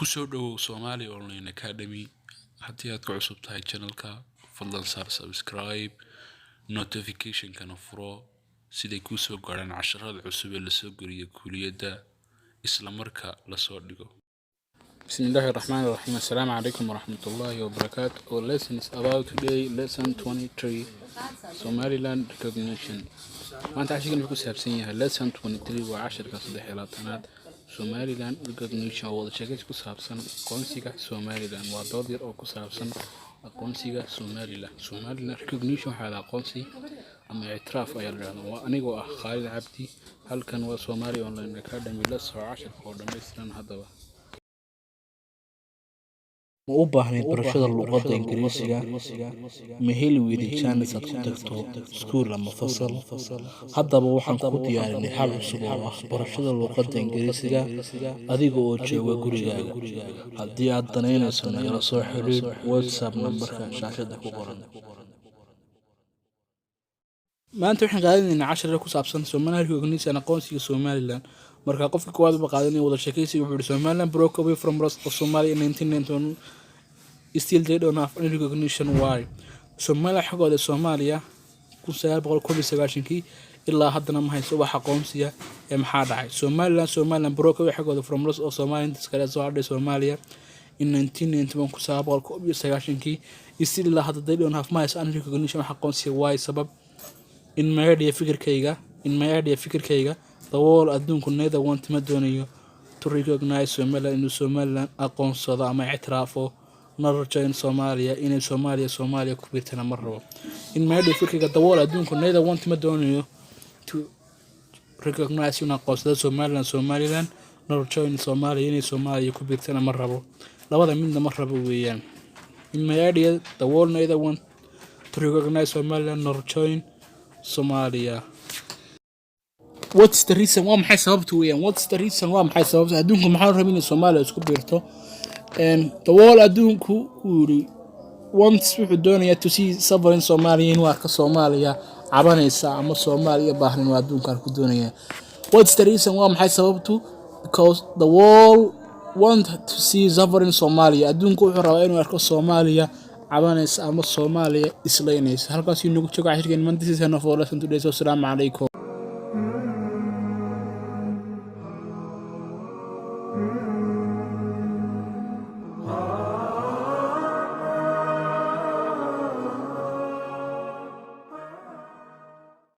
kusoo dhawow Somali Online Academy haddii aad ku cusub tahay channelka fadlan saar subscribe notification kana furo siday ku soo gaaraan casharrada cusub ee la soo geliyo kulliyadda isla marka la soo dhigo. Bismillahirrahmanirrahim. Assalamu alaikum warahmatullahi wabarakatuh. Our lesson is about today, lesson 23, Somaliland recognition. Maanta casharkan wuxuu ku saabsan yahay lesson 23 waa casharka 13aad Somaliland recognition oo wada sheekay ku saabsan aqoonsiga Somaliland. Waa dood yar oo ku saabsan aqoonsiga Somaliland. Somaliland recognition waxa la aqoonsi ama i'tiraaf ayaa la yiraahdaa. Waa anigoo ah Khalid Cabdi. Halkan waa Somali Online Academy la soo casharka oo dhameystiran haddaba. ma u baahnayd barashada luqadda Ingiriisiga ma heli weyday chance aad ku tagto iskuul ama fasal haddaba waxaan ku diyaarinay hal cusub oo ah barashada luqadda Ingiriisiga adiga oo jooga gurigaaga haddii aad danaynayso nagala soo xiriir WhatsApp nambarka shaashada ku qoran. maanta waxaan qaadanaynaa cashar ku saabsan Somali recognition aqoonsiga Somaliland. marka qofka koowaad ba qaadanay wada sheekaysiga wuxuu yiri Somaliland broke away from rest of Somalia in 1991 still they don't have any recognition. Why? Somalia xagooda Soomaaliya 1991 ilaa haddana ma hayso wax aqoonsiya ee maxaa dhacay. Somaliland broke away xagooda from rest of Somalia iskala soo hadhay Soomaaliya in 1991 still ilaa hadda they don't have any recognition wax aqoonsiya. Why? sabab in my idea fikirkayga the whole adduunku neither want ma doonayo to recognize Somaliland aqoonsado ama i'tiraafo narrajoin Soomaaliya inay Soomaaliya ku biirtana ma rabo. in my idea fikirkayga the whole adduunku neither want ma doonayo to recognize aqoonsado Somaliland narrajoin Soomaaliya inay Soomaaliya ku biirtana ma rabo. labada midna ma rabo weeyaan. in my idea the whole neither want to recognize Somaliland narrajoin Somalia. What's the reason? Waa maxay sababtu weeyaan? What's the reason? Waa maxay sababtu adduunku maxaa rabay in Soomaaliya isku biirto? The whole adduunku wants wuxuu doonayaa to see sovereign Somalia in warka Soomaaliya cabanaysa ama Soomaaliya baahan waa adduunka ku doonaya. What's the reason? Waa maxay sababtu? Because the world want to see sovereign Somalia. adduunku wuxuu rabaa in warka Soomaaliya cabanaysa ama Soomaaliya islaynaysa. halkaas inuu ku joogo cashirkeen man this is enough for lesson today. Assalamu alaykum.